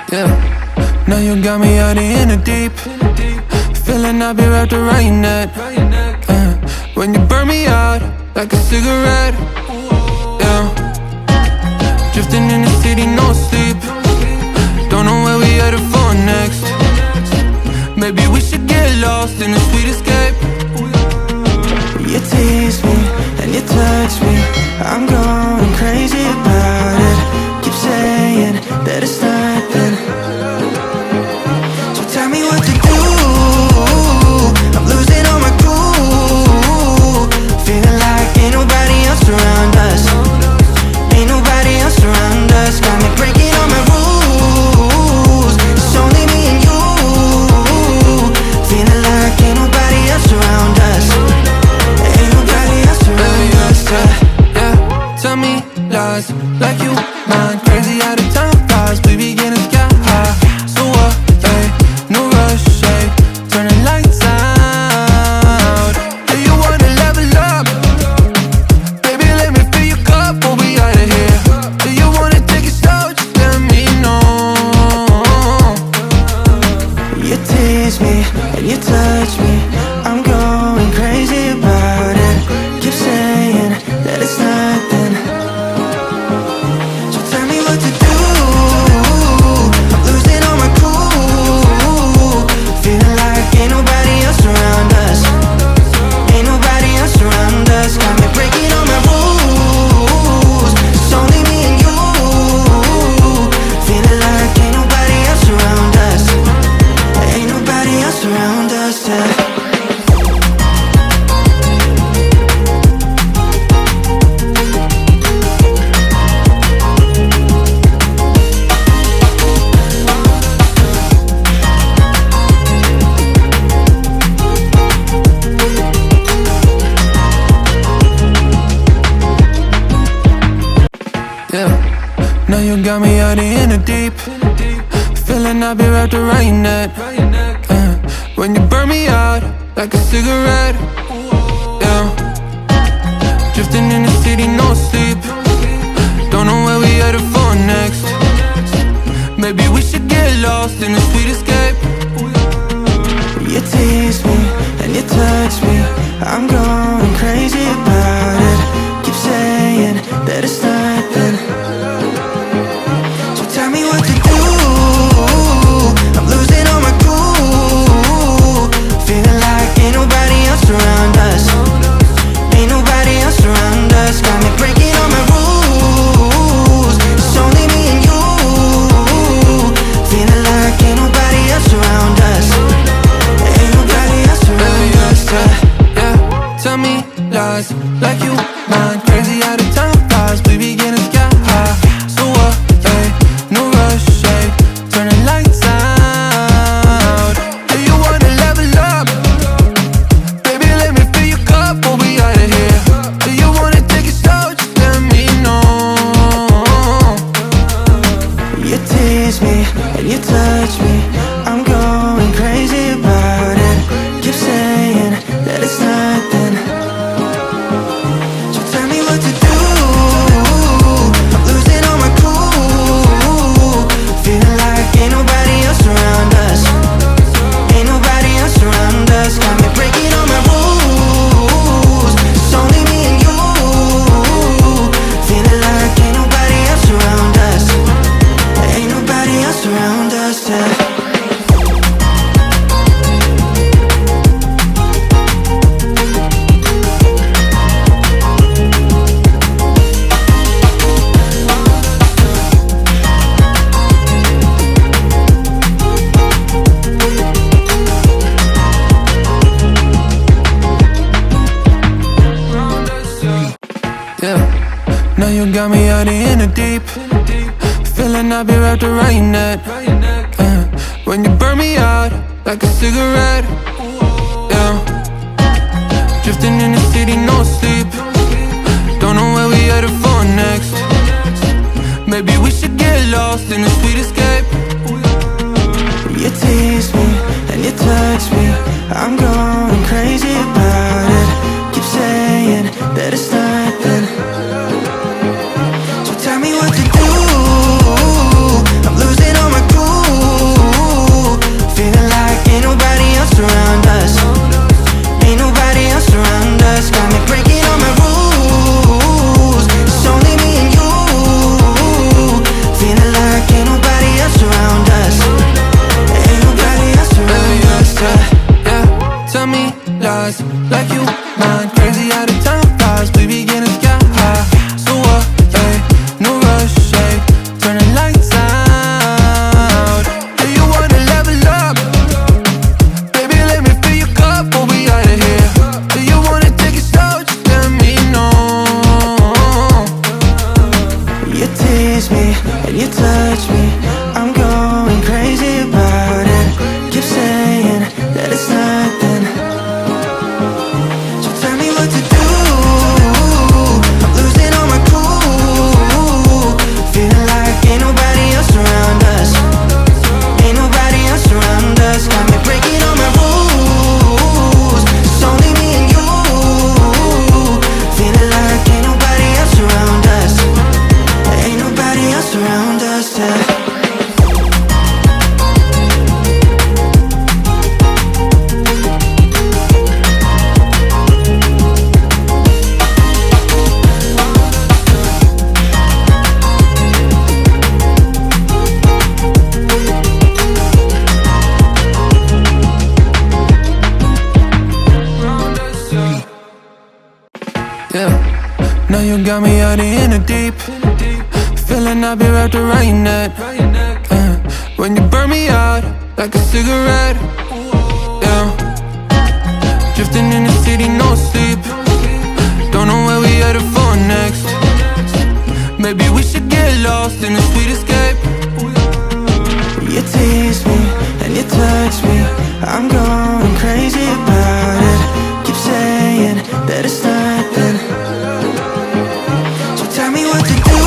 Yeah, now you got me out in the deep. Feeling I'll be wrapped around your neck. When you burn me out like a cigarette. Yeah, drifting in the city, no sleep. Don't know where we headed for next. Maybe we should get lost in a sweet escape. You tease me and you touch me, I'm going crazy about it. Keep saying that it's nothing, so tell me what to do. I'm losing all my cool, feeling like ain't nobody else around us. Ain't nobody else around us. Got me breaking all my rules. It's only me and you, feeling like ain't nobody else around us. Ain't nobody else around us. Yeah, tell me lies like you mind. Crazy how the time flies. We be getting sky high. So what? Hey, no rush. Hey, turn the lights out. Do you wanna level up? Baby, let me fill your cup. We'll be out of here. Do you wanna take it slow? Just let me know. You tease me and you touch me, I'm going crazy about it. Keep saying that it's nothing, so tell me what to do. I'm losing all my cool, feeling like ain't nobody else around us. Ain't nobody else around us. Got me breaking all my rules. It's only me and you, feeling like ain't nobody else around us. Ain't nobody else around us, yeah. Yeah, now you got me out in the deep. Feeling I'll be wrapped around your neck. When you burn me out like a cigarette. Yeah, drifting in the city, no sleep. Don't know where we headed for next. Maybe we should get lost in a sweet escape. You tease me and you touch me, I'm going crazy about it. Keep saying that it's nothing, so tell me what to do. I'm losing all my cool, feeling like ain't nobody else around us. Ain't nobody else around us. Got me breaking all my rules. It's only me and you, feeling like ain't nobody else around us. Ain't nobody else around us. Yeah, tell me lies like you mind. Crazy how the time flies. We be getting sky high. So what? Hey, no rush. Hey, turn the lights out. Do you wanna level up? Baby, let me fill your cup. We'll be out of here. Do you wanna take it slow? Just let me know. You tease me and you touch me, I'm going crazy about it. Keep saying that it's nothing, so tell me what to do. I'm losing all my cool, feeling like ain't nobody else around us. Ain't nobody else around us. Got me breaking all my rules. It's only me and you, feeling like ain't nobody else around us. Ain't nobody else around us, yeah. Yeah, now you got me out in the deep. Feeling I'll be wrapped around your neck. When you burn me out like a cigarette. Yeah, drifting in the city, no sleep. Don't know where we headed for next. Maybe we should get lost in a sweet escape. You tease me and you touch me, I'm going crazy about it. Keep saying that it's nothing, so tell me what to do. I'm losing all my cool, lies like you mine. Crazy how the time flies, we begin to sky high. So what, hey, no rush, hey, turn the lights out. Do you wanna level up? Baby, let me fill your cup before we out of here. Do you wanna take it slow? Just let me know. You tease me and you touch me, I'm going crazy about it. Keep saying that it's nothing, so tell me what to do. I'm losing all my cool, feeling like ain't nobody else around us. Ain't nobody else around us. Got me breaking all my rules. It's only me and you. Feeling like ain't nobody else around us. Ain't nobody else around us, yeah. Yeah, now you got me out in the deep. Feeling I'll be wrapped around your neck. When you burn me out like a cigarette. Yeah, drifting in the city, no sleep. Don't know where we headed for next. Maybe we should get lost in the sweet escape. You tease me and you touch me, I'm going crazy about it. Keep saying that it's nothing, so tell me what to do.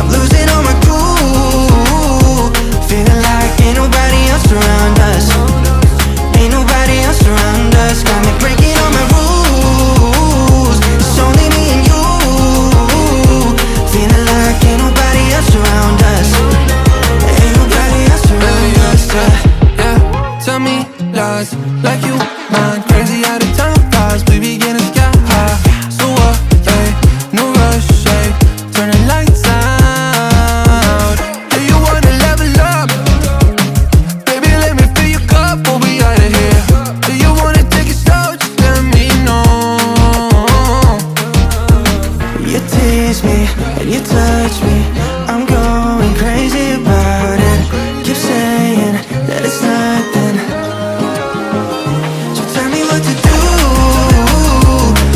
I'm losing all my cool, feeling like ain't nobody else around us. Ain't nobody else around us. Got me breaking all my rules. It's only me and you. Feeling like ain't nobody else around us. Ain't nobody else around us, yeah. Yeah, tell me lies like you mine. Crazy how the time flies, we begin to sky high. So what, hey, no rush, hey, turn the lights out. Do you wanna level up? Baby, let me fill your cup before we out of here. Do you wanna take it slow? Just let me know. You tease me and you touch me, I'm going crazy about it. Keep saying that it's nothing, so tell me what to do.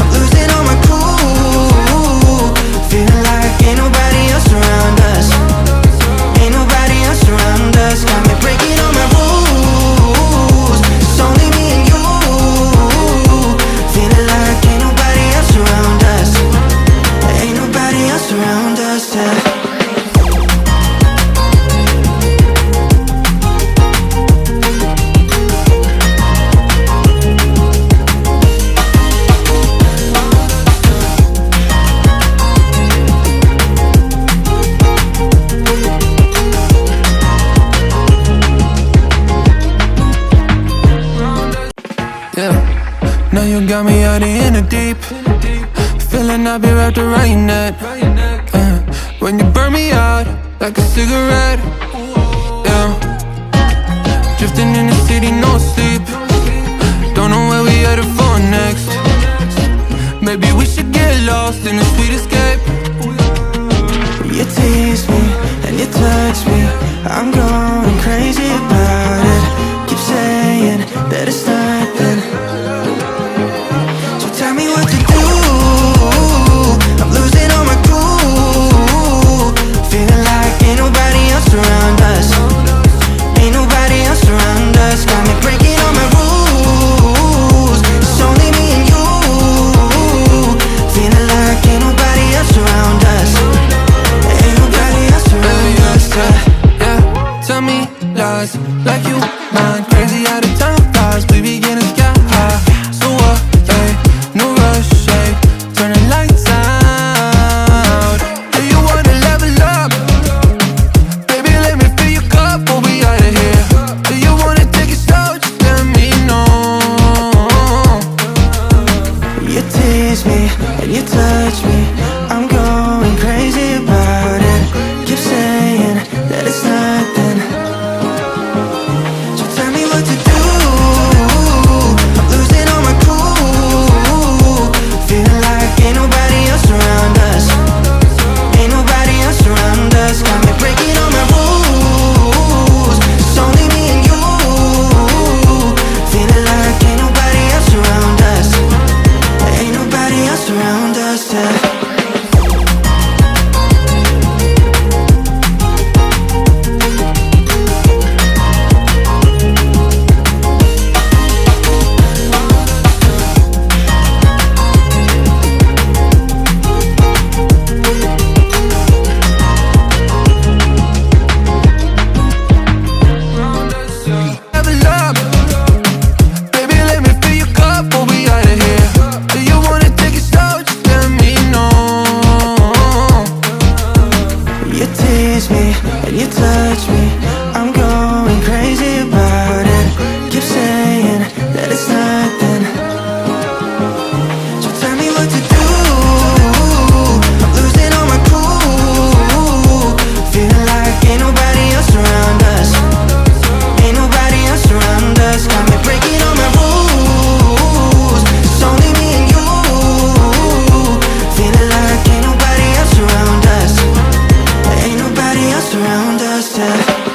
I'm losing all my cool, feeling like ain't nobody else around us. Ain't nobody else around us. Got me breaking all my rules. It's only me and you. Feeling like ain't nobody else around us. Ain't nobody else around us, yeah. Yeah, now you got me out in the deep. Feeling I'll be wrapped around your neck. When you burn me out like a cigarette. Yeah, drifting in the city, no sleep. Don't know where we headed for next. Maybe we should get lost in the sweet escape. You tease me and you touch me, I'm going crazy about it. Keep saying that it's nothing, so tell me what to do. I'm losing all my cool, feeling like ain't nobody else around us. Ain't nobody else around us. Got me breaking all my rules. It's only me and you. Feeling like ain't nobody else around us. Ain't nobody else around us, yeah. Yeah, tell me lies like you mine. Crazy how the time flies, we begin to sky high. So what, hey, no rush, hey, turn the lights out. Do you wanna level up? Baby, let me fill your cup before we out of here. Do you wanna take it slow? Just let me know. You tease me and you touch me, I'm going crazy about it. Keep saying that it's nothing, and you touch me, I'm going crazy about it. Keep saying that it's nothing, so tell me what to do. I'm losing all my cool, feeling like ain't nobody else around us. Ain't nobody else around us. Got me breaking all my rules. It's only me and you. Feeling like ain't nobody else around us. Ain't nobody else around us, yeah.